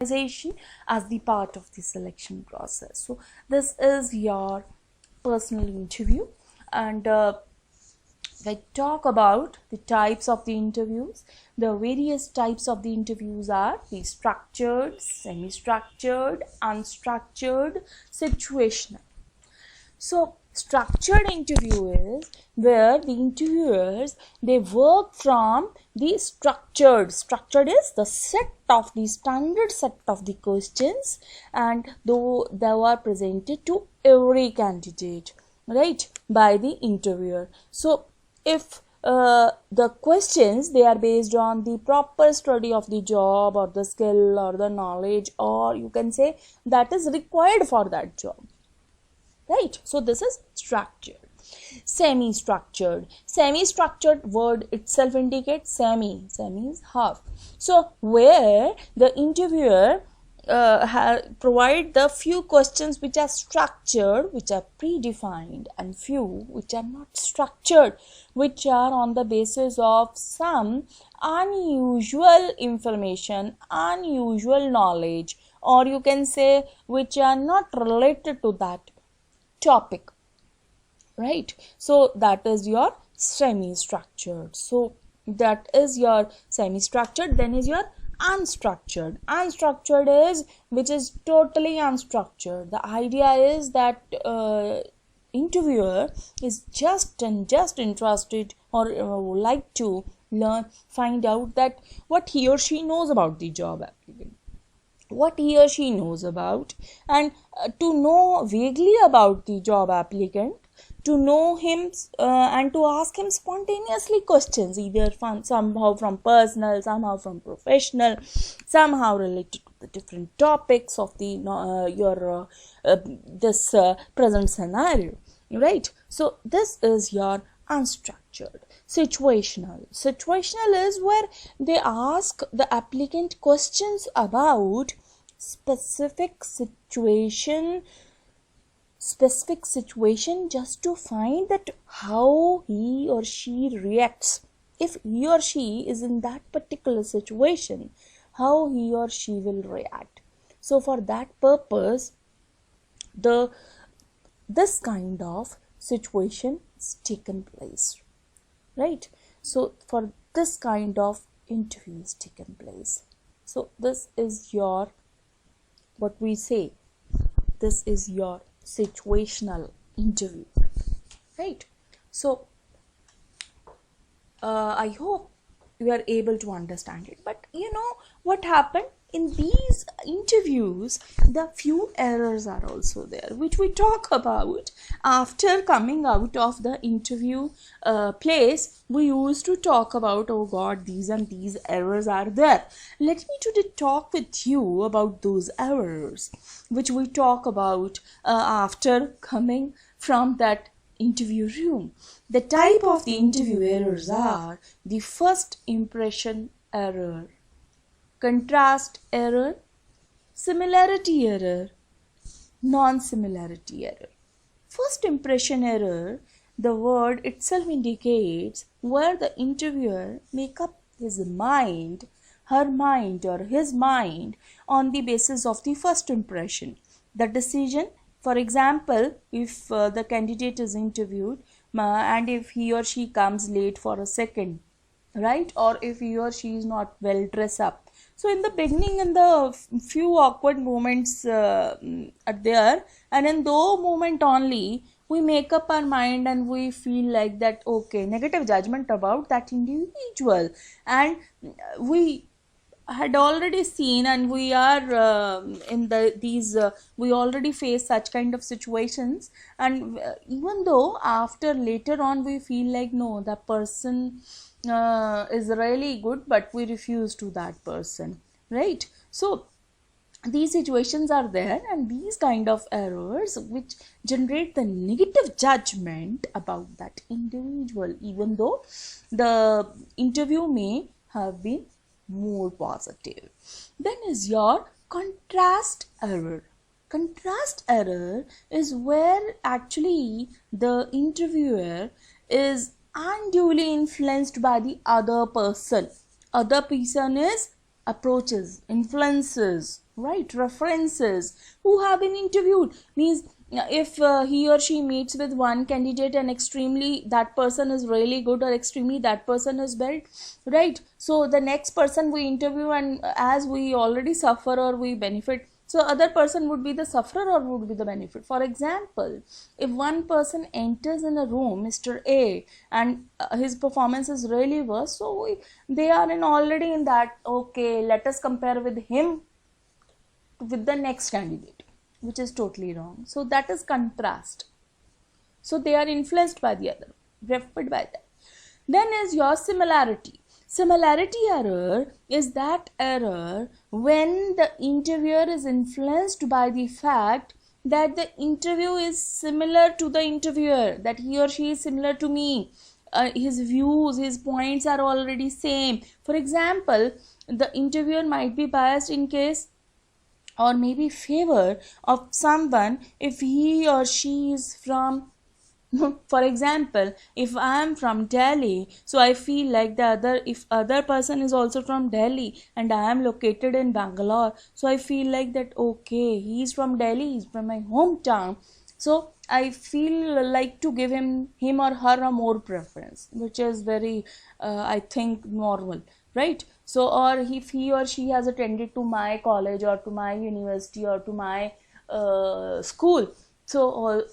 as the part of the selection process. So this is your personal interview, and we talk about the types of the interviews. The various types of the interviews are the structured, semi-structured, unstructured, situational. So structured interview is where the interviewers, they work from the structured is the set of the standard set of the questions, and though they are presented to every candidate, right, by the interviewer. So if the questions, they are based on the proper study of the job or the skill or the knowledge, or you can say that is required for that job, right? So this is structured. Semi-structured word itself indicates semi is half. So where the interviewer provide the few questions which are structured, which are predefined, and few which are not structured, which are on the basis of some unusual information, unusual knowledge, or you can say which are not related to that topic, right? So that is your semi-structured. So that is your semi-structured. Then is your unstructured. Unstructured is which is totally unstructured. The idea is that interviewer is just interested or would like to find out that what he or she knows about the job applicant, what he or she knows about, and to know vaguely about the job applicant, to know him and to ask him spontaneously questions, either somehow from personal, somehow from professional, somehow related to the different topics of the this present scenario, right? So this is your unstructured. Situational is where they ask the applicant questions about specific situation just to find that how he or she reacts. If he or she is in that particular situation, how he or she will react. So for that purpose, this kind of situation is taken place, right? So for this kind of interview is taken place. So this is your, what we say, this is your situational interview, right? So I hope you are able to understand it. But you know what happened in these interviews, the few errors are also there, which we talk about after coming out of the interview place. We used to talk about, oh God, these and these errors are there. Let me today talk with you about those errors which we talk about after coming from that interview room. The type of the interview errors are the first impression error, contrast error, similarity error, non-similarity error. First impression error, the word itself indicates where the interviewer make up his mind, her mind or his mind on the basis of the first impression. The decision, for example, if the candidate is interviewed and if he or she comes late for a second, right, or if he or she is not well dressed up. So in the beginning, in the few awkward moments are there, and in those moment only, we make up our mind and we feel like that, okay, negative judgment about that individual. And we had already seen, and we are we already face such kind of situations, and even though after later on we feel like, no, the person is really good, but we refuse to that person, right? So these situations are there, and these kind of errors which generate the negative judgment about that individual, even though the interview may have been more positive. Then is your contrast error. Contrast error is where actually the interviewer is unduly influenced by the other person. Other person is approaches, influences, right? References who have been interviewed, means if he or she meets with one candidate and extremely that person is really good or extremely that person is bad, right? So the next person we interview, and as we already suffer or we benefit, so other person would be the sufferer or would be the benefit. For example, if one person enters in a room, Mr. A, and his performance is really worse, so they are already in that, okay, let us compare with him with the next candidate, which is totally wrong. So that is contrast. So they are influenced by the other, referred by that. Then is your similarity. Similarity error is that error when the interviewer is influenced by the fact that the interview is similar to the interviewer, that he or she is similar to me. His views, his points are already same. For example, the interviewer might be biased in case or maybe favor of someone if he or she is from for example, if I am from Delhi, so I feel like if other person is also from Delhi and I am located in Bangalore, so I feel like that, okay, he is from Delhi, he's from my hometown, so I feel like to give him or her a more preference, which is very I think normal, right? So or if he or she has attended to my college or to my university or to my school, so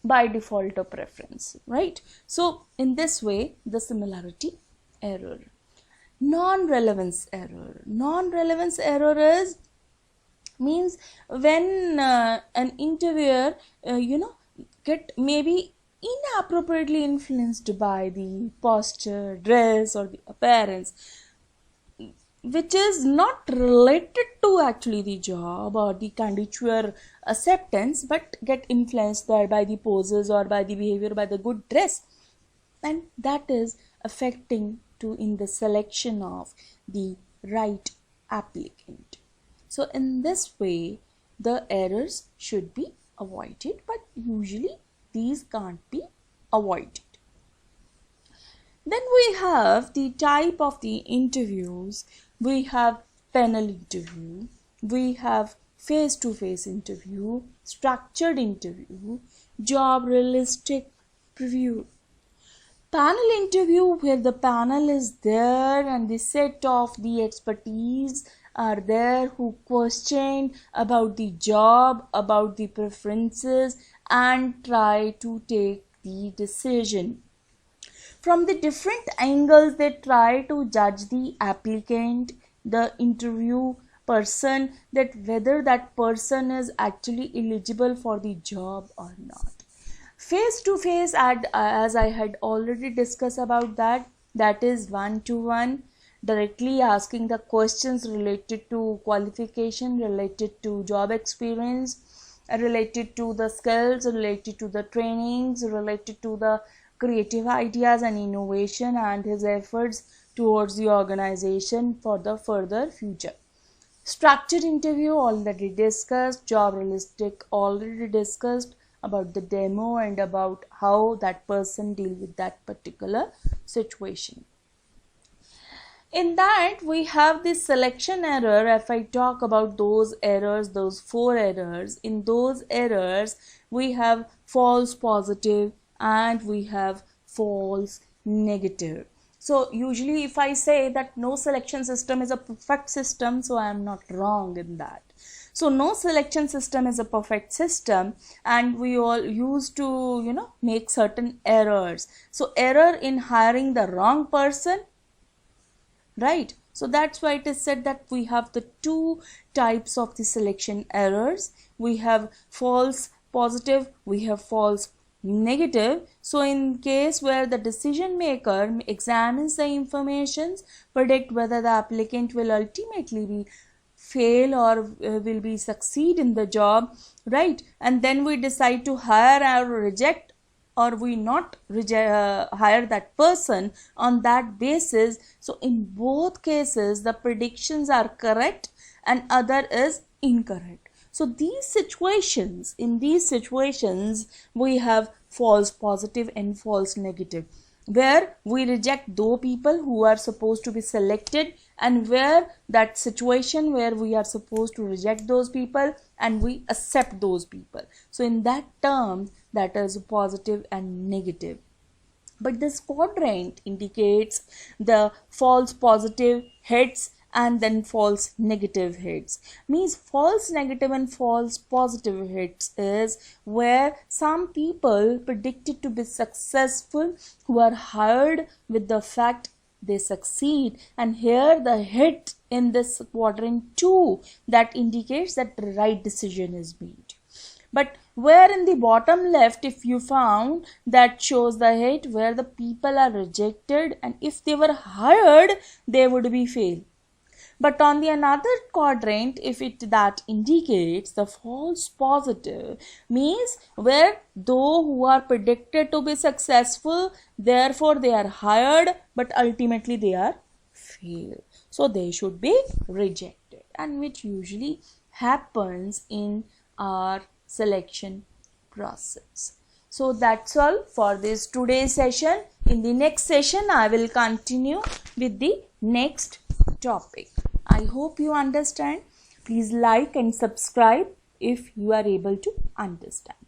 by default a preference, right? So in this way, the similarity error. Non-relevance error. Non-relevance error is means when an interviewer get maybe inappropriately influenced by the posture, dress or the appearance, which is not related to actually the job or the candidate acceptance, but get influenced by the poses or by the behavior, by the good dress, and that is affecting to in the selection of the right applicant. So in this way, the errors should be avoided, but usually these can't be avoided. Then we have the type of the interviews. We have panel interview, we have face-to-face interview, structured interview, job realistic preview. Panel interview, where the panel is there and the set of the expertise are there who question about the job, about the preferences, and try to take the decision. From the different angles, they try to judge the applicant, the interview person, that whether that person is actually eligible for the job or not. Face to face, as I had already discussed about that is one-to-one, directly asking the questions related to qualification, related to job experience, related to the skills, related to the trainings, related to the creative ideas and innovation and his efforts towards the organization for the further future. Structured interview already discussed, job realistic already discussed about the demo and about how that person deal with that particular situation. In that, we have the selection error. If I talk about those errors, those 4 errors, in those errors we have false positive and we have false negative. So usually if I say that no selection system is a perfect system, so I am not wrong in that. So no selection system is a perfect system, and we all used to make certain errors. So error in hiring the wrong person, right? So that's why it is said that we have the 2 types of the selection errors. We have false positive, we have false negative. So in case where the decision maker examines the informations, predict whether the applicant will ultimately be fail or will be succeed in the job, right? And then we decide to hire or reject, or we not hire that person on that basis. So in both cases the predictions are correct and other is incorrect. So in these situations we have false positive and false negative, where we reject those people who are supposed to be selected and where that situation where we are supposed to reject those people and we accept those people. So in that term, that is positive and negative. But this quadrant indicates the false positive hits and then false negative hits. Means false negative and false positive hits is where some people predicted to be successful who are hired with the fact they succeed, and here the hit in this quadrant 2 that indicates that the right decision is made. But where in the bottom left, if you found, that shows the hit where the people are rejected, and if they were hired they would be fail. But on the another quadrant, if it that indicates the false positive, means where those who are predicted to be successful, therefore they are hired, but ultimately they are fail. So they should be rejected, and which usually happens in our selection process. So that's all for this today's session. In the next session, I will continue with the next topic. I hope you understand. Please like and subscribe if you are able to understand.